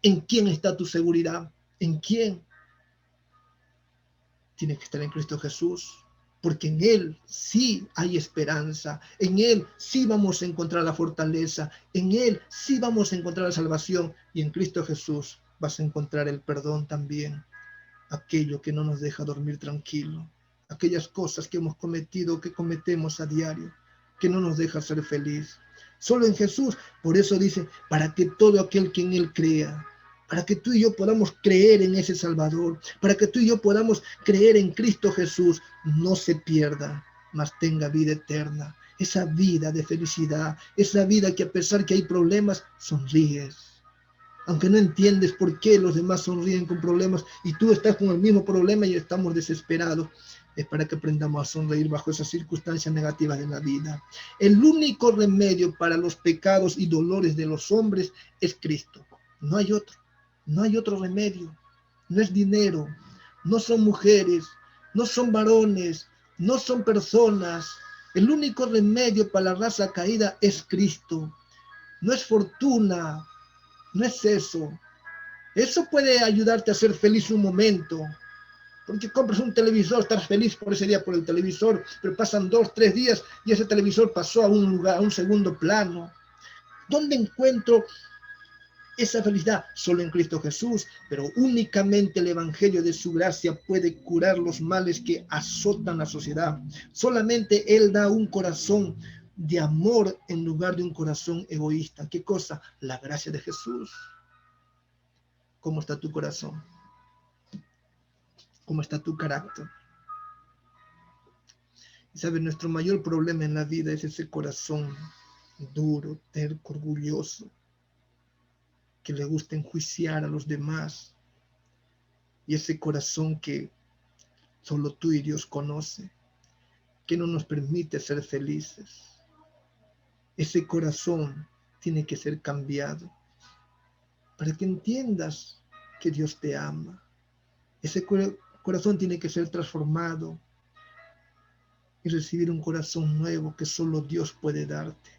¿En quién está tu seguridad? ¿En quién? Tienes que estar en Cristo Jesús, porque en Él sí hay esperanza, en Él sí vamos a encontrar la fortaleza, en Él sí vamos a encontrar la salvación, y en Cristo Jesús vas a encontrar el perdón también, aquello que no nos deja dormir tranquilo, aquellas cosas que hemos cometido, que cometemos a diario, que no nos deja ser feliz. Solo en Jesús, por eso dice, para que todo aquel que en Él crea, para que tú y yo podamos creer en ese Salvador, para que tú y yo podamos creer en Cristo Jesús, no se pierda, mas tenga vida eterna, esa vida de felicidad, esa vida que a pesar que hay problemas, sonríes. Aunque no entiendes por qué los demás sonríen con problemas y tú estás con el mismo problema y estamos desesperados. Es para que aprendamos a sonreír bajo esas circunstancias negativas de la vida. El único remedio para los pecados y dolores de los hombres es Cristo. No hay otro. No hay otro remedio. No es dinero. No son mujeres. No son varones. No son personas. El único remedio para la raza caída es Cristo. No es fortuna. No es eso. Eso puede ayudarte a ser feliz un momento. Porque compras un televisor, estás feliz por ese día por el televisor, pero pasan 2, 3 días y ese televisor pasó a un lugar, a un segundo plano. ¿Dónde encuentro esa felicidad? Solo en Cristo Jesús, pero únicamente el Evangelio de su gracia puede curar los males que azotan la sociedad. Solamente Él da un corazón de amor en lugar de un corazón egoísta. ¿Qué cosa? La gracia de Jesús. ¿Cómo está tu corazón? ¿Cómo está tu carácter? ¿Sabes? Nuestro mayor problema en la vida es ese corazón duro, terco, orgulloso, que le gusta enjuiciar a los demás. Y ese corazón que solo tú y Dios conoce, que no nos permite ser felices. Ese corazón tiene que ser cambiado para que entiendas que Dios te ama. Ese corazón tiene que ser transformado y recibir un corazón nuevo que solo Dios puede darte.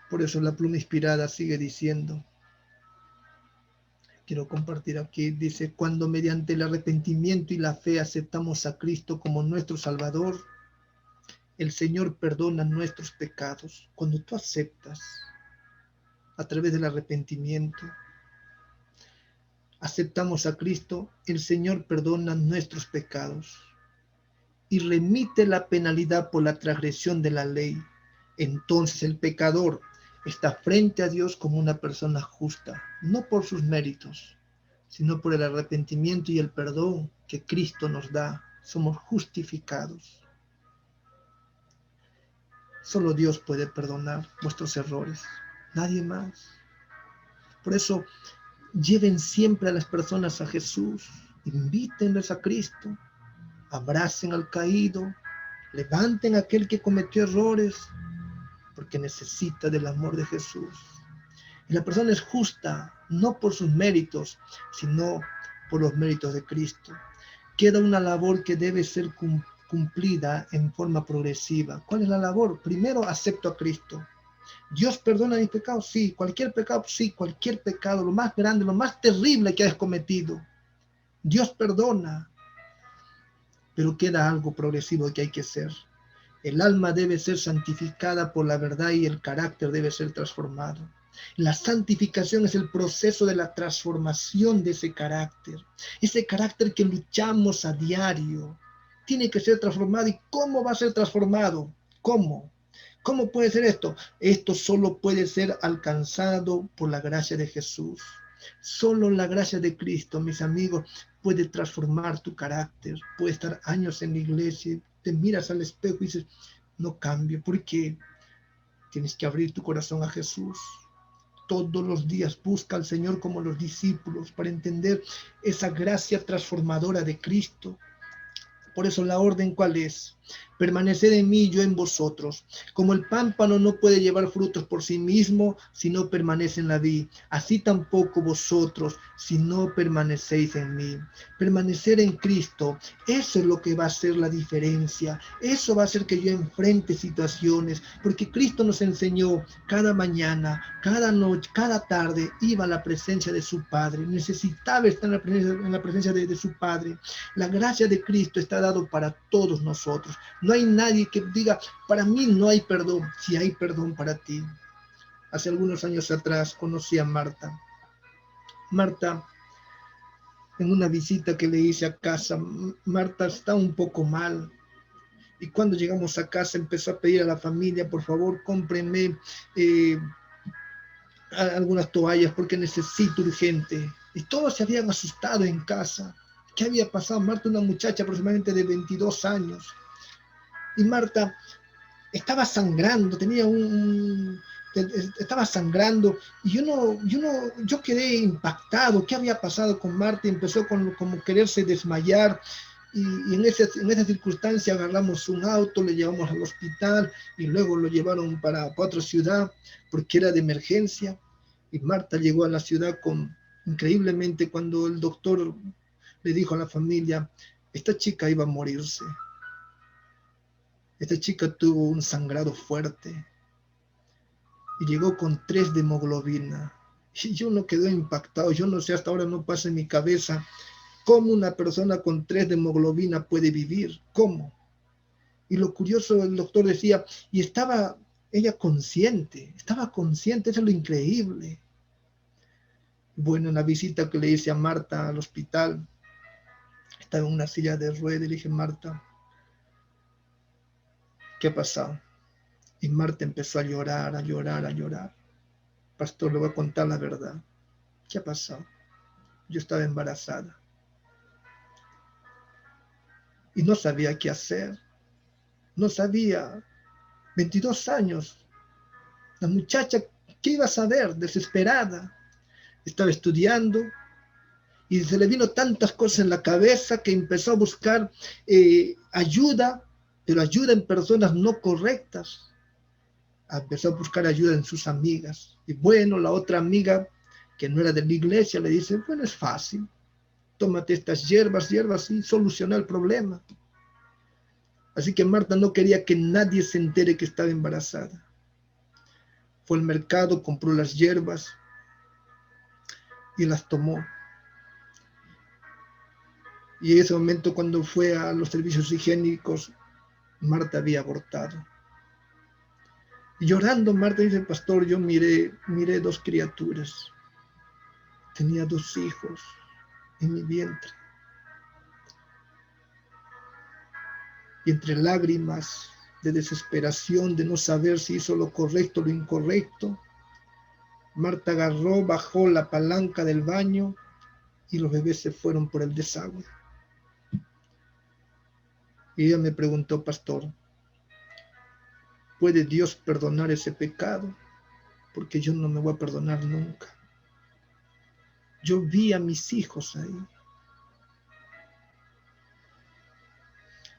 Por eso la pluma inspirada sigue diciendo, quiero compartir aquí, dice, cuando mediante el arrepentimiento y la fe aceptamos a Cristo como nuestro Salvador, el Señor perdona nuestros pecados. Cuando tú aceptas a través del arrepentimiento, aceptamos a Cristo, el Señor perdona nuestros pecados y remite la penalidad por la transgresión de la ley. Entonces el pecador está frente a Dios como una persona justa, no por sus méritos, sino por el arrepentimiento y el perdón que Cristo nos da. Somos justificados. Solo Dios puede perdonar vuestros errores, nadie más. Por eso, lleven siempre a las personas a Jesús, invítenles a Cristo, abracen al caído, levanten a aquel que cometió errores, porque necesita del amor de Jesús. Y la persona es justa, no por sus méritos, sino por los méritos de Cristo. Queda una labor que debe ser cumplida en forma progresiva. ¿Cuál es la labor? Primero, acepto a Cristo. ¿Dios perdona mis pecados? Sí. ¿Cualquier pecado? Sí. Cualquier pecado, lo más grande, lo más terrible que hayas cometido. Dios perdona. Pero queda algo progresivo que hay que hacer. El alma debe ser santificada por la verdad y el carácter debe ser transformado. La santificación es el proceso de la transformación de ese carácter que luchamos a diario. Tiene que ser transformado. ¿Y cómo va a ser transformado? ¿Cómo? ¿Cómo puede ser esto? Esto solo puede ser alcanzado por la gracia de Jesús. Solo la gracia de Cristo, mis amigos, puede transformar tu carácter. Puede estar años en la iglesia, te miras al espejo y dices, no cambio. ¿Por qué? Tienes que abrir tu corazón a Jesús. Todos los días busca al Señor como los discípulos para entender esa gracia transformadora de Cristo. Por eso la orden, ¿cuál es? Permaneced en mí y yo en vosotros. Como el pámpano no puede llevar frutos por sí mismo si no permanece en la vid, así tampoco vosotros si no permanecéis en mí. Permanecer en Cristo, eso es lo que va a hacer la diferencia. Eso va a hacer que yo enfrente situaciones, porque Cristo nos enseñó cada mañana, cada noche, cada tarde, iba a la presencia de su Padre. Necesitaba estar en la presencia de su Padre. La gracia de Cristo está dado para todos nosotros. No hay nadie que diga, para mí no hay perdón. Si hay perdón para ti. Hace algunos años atrás conocí a Marta. Marta, en una visita que le hice a casa, Marta está un poco mal. Y cuando llegamos a casa empezó a pedir a la familia, por favor, cómprenme algunas toallas porque necesito urgente. Y todos se habían asustado en casa. ¿Qué había pasado? Marta, una muchacha aproximadamente de 22 años. Y Marta estaba sangrando, tenía estaba sangrando, y yo quedé impactado. ¿Qué había pasado con Marta? Empezó como quererse desmayar, y en esa circunstancia agarramos un auto, le llevamos al hospital, y luego lo llevaron para otra ciudad, porque era de emergencia. Y Marta llegó a la ciudad increíblemente, cuando el doctor le dijo a la familia: esta chica iba a morirse, esta chica tuvo un sangrado fuerte, y llegó con 3 de hemoglobina. Y yo no quedé impactado. Yo no sé, hasta ahora no pasa en mi cabeza cómo una persona con 3 de hemoglobina puede vivir. ¿Cómo? Y lo curioso, el doctor decía, y estaba ella consciente, eso es lo increíble. Bueno, en la visita que le hice a Marta al hospital, estaba en una silla de ruedas, y le dije: Marta, ¿qué ha pasado? Y Marta empezó a llorar, a llorar, a llorar. Pastor, le voy a contar la verdad. ¿Qué ha pasado? Yo estaba embarazada y no sabía qué hacer. No sabía. 22 años. La muchacha, ¿qué iba a saber? Desesperada. Estaba estudiando y se le vino tantas cosas en la cabeza que empezó a buscar ayuda, pero ayuda en personas no correctas. Empezó a buscar ayuda en sus amigas. Y bueno, la otra amiga, que no era de la iglesia, le dice: bueno, es fácil. Tómate estas hierbas y soluciona el problema. Así que Marta no quería que nadie se entere que estaba embarazada. Fue al mercado, compró las hierbas y las tomó. Y en ese momento, cuando fue a los servicios higiénicos, Marta había abortado. Y llorando, Marta dice: pastor, yo miré 2 criaturas. Tenía 2 hijos en mi vientre. Y entre lágrimas de desesperación, de no saber si hizo lo correcto o lo incorrecto, Marta agarró, bajó la palanca del baño y los bebés se fueron por el desagüe. Y ella me preguntó: pastor, ¿puede Dios perdonar ese pecado? Porque yo no me voy a perdonar nunca. Yo vi a mis hijos ahí.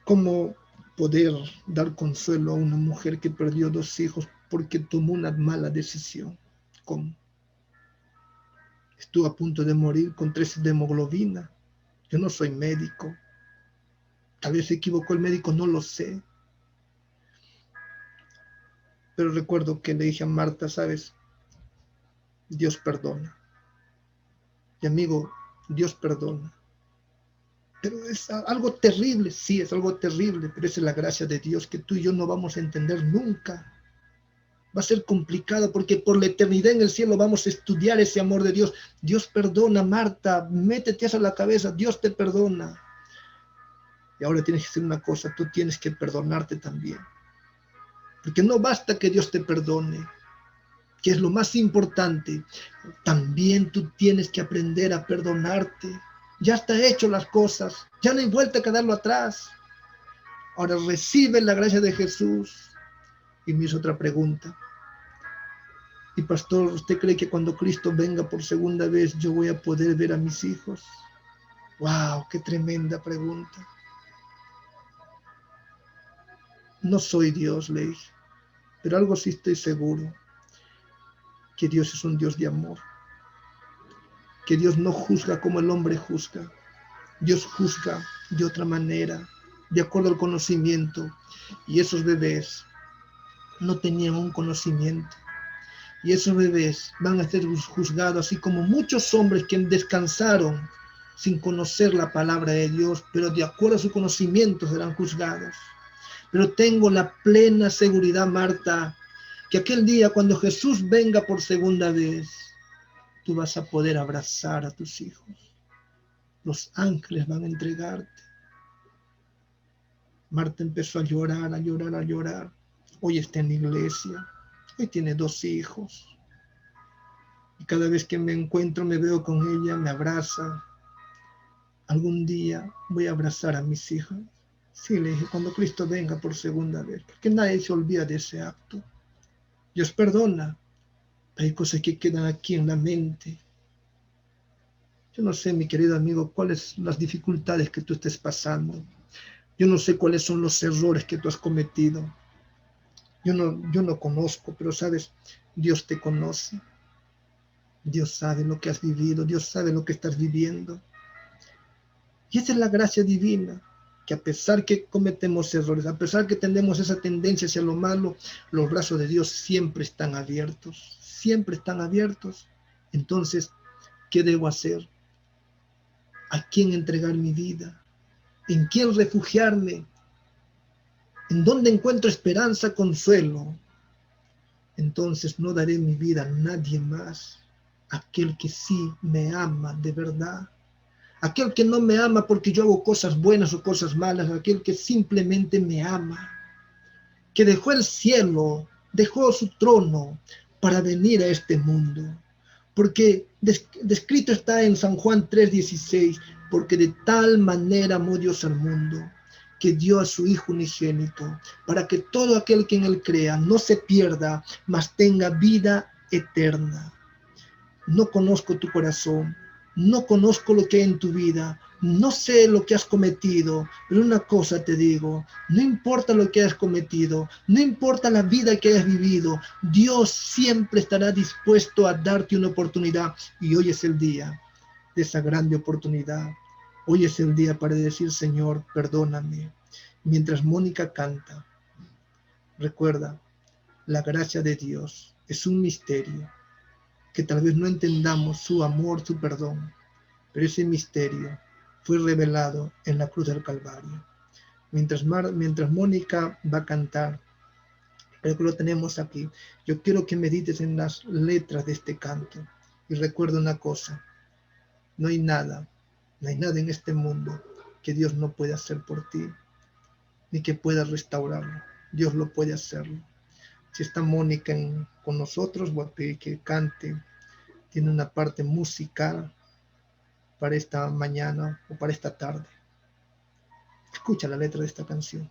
¿Cómo poder dar consuelo a una mujer que perdió 2 hijos porque tomó una mala decisión? ¿Cómo? Estuvo a punto de morir con 3 de hemoglobina. Yo no soy médico. Tal vez se equivocó el médico, no lo sé. Pero recuerdo que le dije a Marta: ¿sabes? Dios perdona. Y amigo, Dios perdona. Pero es algo terrible, sí, es algo terrible, pero esa es la gracia de Dios que tú y yo no vamos a entender nunca. Va a ser complicado porque por la eternidad en el cielo vamos a estudiar ese amor de Dios. Dios perdona, Marta, métete eso a la cabeza, Dios te perdona. Y ahora tienes que hacer una cosa, tú tienes que perdonarte también. Porque no basta que Dios te perdone, que es lo más importante, también tú tienes que aprender a perdonarte. Ya está hecho las cosas, ya no hay vuelta que darlo atrás. Ahora recibe la gracia de Jesús. Y me hizo otra pregunta: y pastor, ¿usted cree que cuando Cristo venga por segunda vez yo voy a poder ver a mis hijos? ¡Wow! ¡Qué tremenda pregunta! No soy Dios, le dije, pero algo sí estoy seguro, que Dios es un Dios de amor, que Dios no juzga como el hombre juzga. Dios juzga de otra manera, de acuerdo al conocimiento. Y esos bebés no tenían un conocimiento. Y esos bebés van a ser juzgados, así como muchos hombres que descansaron sin conocer la palabra de Dios, pero de acuerdo a su conocimiento serán juzgados. Pero tengo la plena seguridad, Marta, que aquel día cuando Jesús venga por segunda vez, tú vas a poder abrazar a tus hijos. Los ángeles van a entregarte. Marta empezó a llorar, a llorar, a llorar. Hoy está en la iglesia. Hoy tiene 2 hijos. Y cada vez que me encuentro, me veo con ella, me abraza. Algún día voy a abrazar a mis hijas. Sí, le dije, cuando Cristo venga por segunda vez. Porque nadie se olvida de ese acto. Dios perdona. Hay cosas que quedan aquí en la mente. Yo no sé, mi querido amigo, cuáles son las dificultades que tú estés pasando. Yo no sé cuáles son los errores que tú has cometido. Yo no conozco, pero sabes, Dios te conoce. Dios sabe lo que has vivido. Dios sabe lo que estás viviendo. Y esa es la gracia divina, que a pesar que cometemos errores, a pesar que tenemos esa tendencia hacia lo malo, los brazos de Dios siempre están abiertos. Siempre están abiertos. Entonces, ¿qué debo hacer? ¿A quién entregar mi vida? ¿En quién refugiarme? ¿En dónde encuentro esperanza, consuelo? Entonces no daré mi vida a nadie más. Aquel que sí me ama de verdad. Aquel que no me ama porque yo hago cosas buenas o cosas malas. Aquel que simplemente me ama. Que dejó el cielo, dejó su trono para venir a este mundo. Porque descrito está en San Juan 3:16, porque de tal manera amó Dios al mundo, que dio a su Hijo unigénito, para que todo aquel que en él crea no se pierda, mas tenga vida eterna. No conozco tu corazón, no conozco lo que hay en tu vida, no sé lo que has cometido, pero una cosa te digo, no importa lo que hayas cometido, no importa la vida que hayas vivido, Dios siempre estará dispuesto a darte una oportunidad y hoy es el día de esa grande oportunidad. Hoy es el día para decir, Señor, perdóname. Mientras Mónica canta, recuerda, la gracia de Dios es un misterio que tal vez no entendamos su amor, su perdón, pero ese misterio fue revelado en la cruz del Calvario. Mientras Mónica va a cantar, creo que lo tenemos aquí, yo quiero que medites en las letras de este canto y recuerda una cosa, no hay nada, no hay nada en este mundo que Dios no pueda hacer por ti, ni que pueda restaurarlo. Dios lo puede hacerlo. Si está Mónica con nosotros, voy a pedir que cante. Tiene una parte musical para esta mañana o para esta tarde. Escucha la letra de esta canción.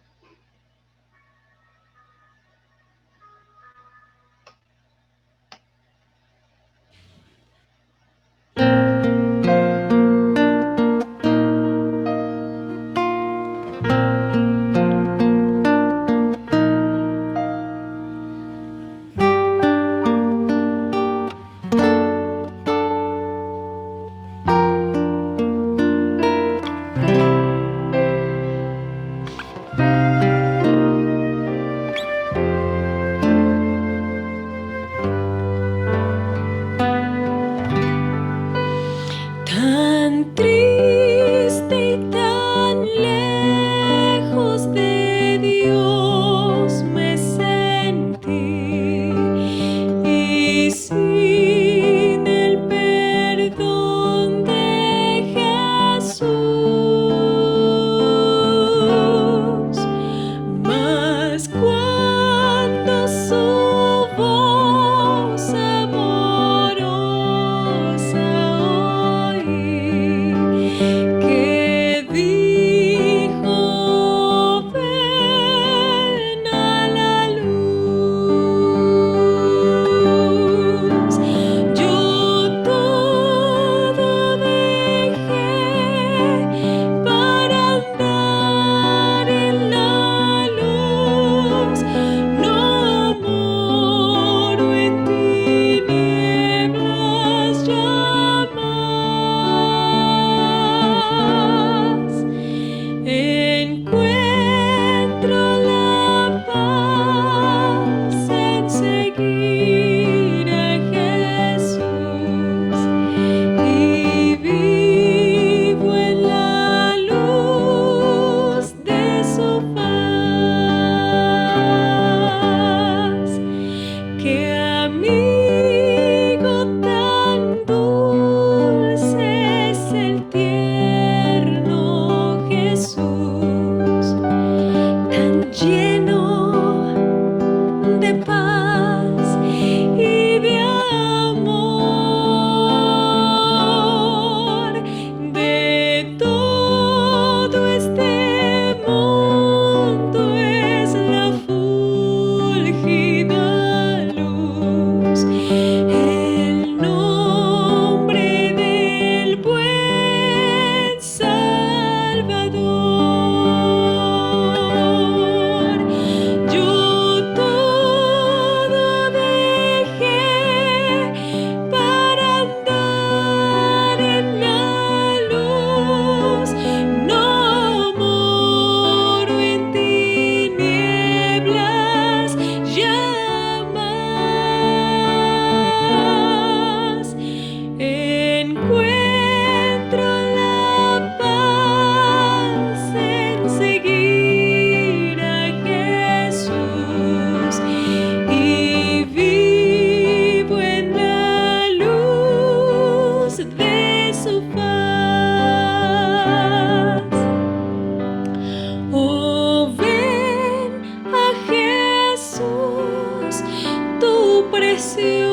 precioso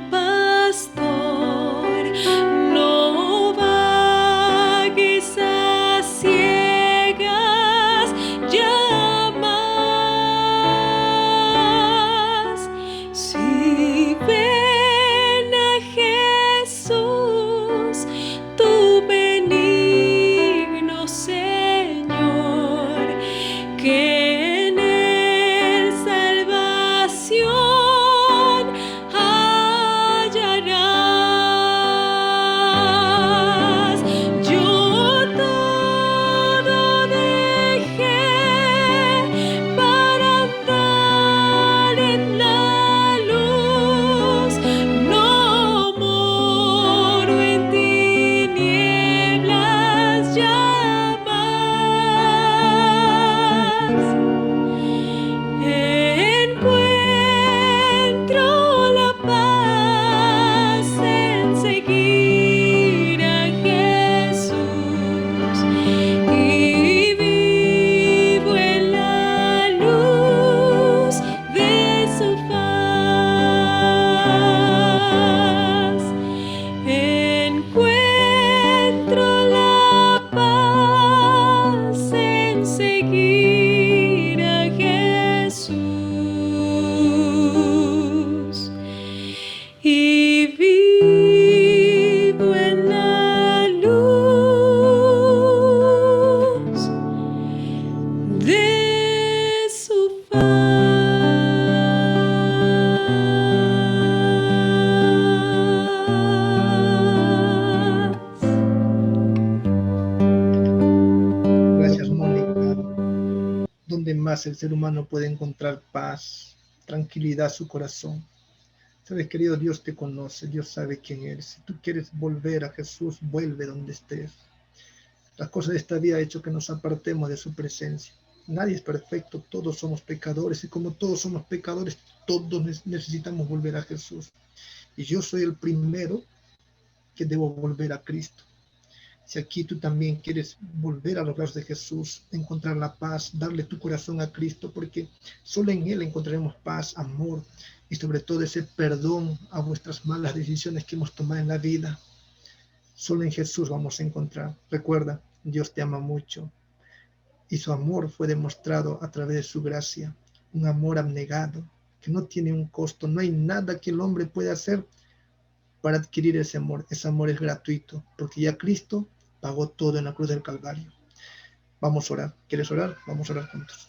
pastor, no vagues a ciegas ya más. Si ven a Jesús, tu benigno Señor, que en él salvación hallarás. Yo todo dejé para andar en la luz, no moro en tinieblas ya más. Encuentro la paz en seguir a Jesús y vivo en la luz de su faz. Encuentro la paz en seguir a Jesús y vivo en la luz de su faz. Gracias, Mónica. ¿Dónde más el ser humano puede encontrar paz, tranquilidad a su corazón? Sabes, querido, Dios te conoce, Dios sabe quién eres. Si tú quieres volver a Jesús, vuelve donde estés. Las cosas de esta vida han hecho que nos apartemos de su presencia. Nadie es perfecto, todos somos pecadores, y como todos somos pecadores, todos necesitamos volver a Jesús. Y yo soy el primero que debo volver a Cristo. Si aquí tú también quieres volver a los brazos de Jesús, encontrar la paz, darle tu corazón a Cristo, porque solo en Él encontraremos paz, amor y sobre todo ese perdón a vuestras malas decisiones que hemos tomado en la vida. Solo en Jesús vamos a encontrar. Recuerda, Dios te ama mucho y su amor fue demostrado a través de su gracia, un amor abnegado que no tiene un costo. No hay nada que el hombre pueda hacer para adquirir ese amor. Ese amor es gratuito, porque ya Cristo pagó todo en la cruz del Calvario. Vamos a orar. ¿Quieres orar? Vamos a orar juntos.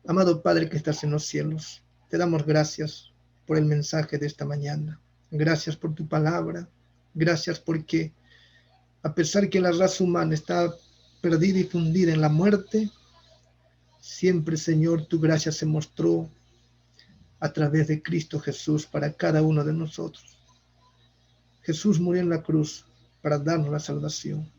Amado Padre que estás en los cielos, te damos gracias por el mensaje de esta mañana. Gracias por tu palabra. Gracias porque a pesar que la raza humana está perdida y fundida en la muerte, siempre, Señor, tu gracia se mostró a través de Cristo Jesús para cada uno de nosotros. Jesús murió en la cruz para darnos la salvación.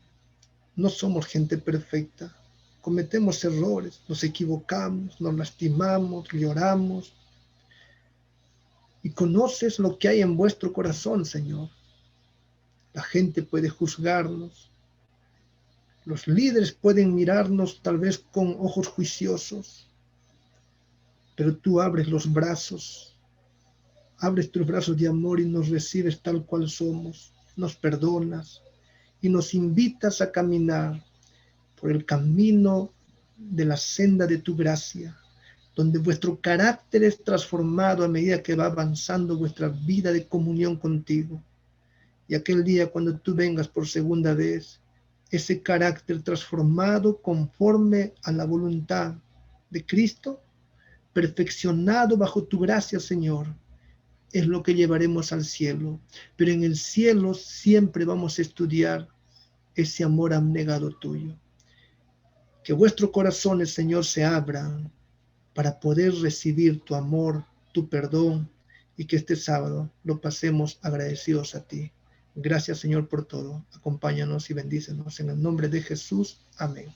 No somos gente perfecta, cometemos errores, nos equivocamos, nos lastimamos, lloramos. Y conoces lo que hay en vuestro corazón, Señor. La gente puede juzgarnos, los líderes pueden mirarnos tal vez con ojos juiciosos, pero tú abres los brazos, abres tus brazos de amor y nos recibes tal cual somos, nos perdonas y nos invitas a caminar por el camino de la senda de tu gracia, donde vuestro carácter es transformado a medida que va avanzando vuestra vida de comunión contigo. Y aquel día cuando tú vengas por segunda vez, ese carácter transformado conforme a la voluntad de Cristo, perfeccionado bajo tu gracia, Señor, es lo que llevaremos al cielo. Pero en el cielo siempre vamos a estudiar ese amor abnegado tuyo. Que vuestros corazones, Señor, se abran para poder recibir tu amor, tu perdón, y que este sábado lo pasemos agradecidos a ti. Gracias, Señor, por todo. Acompáñanos y bendícenos. En el nombre de Jesús. Amén.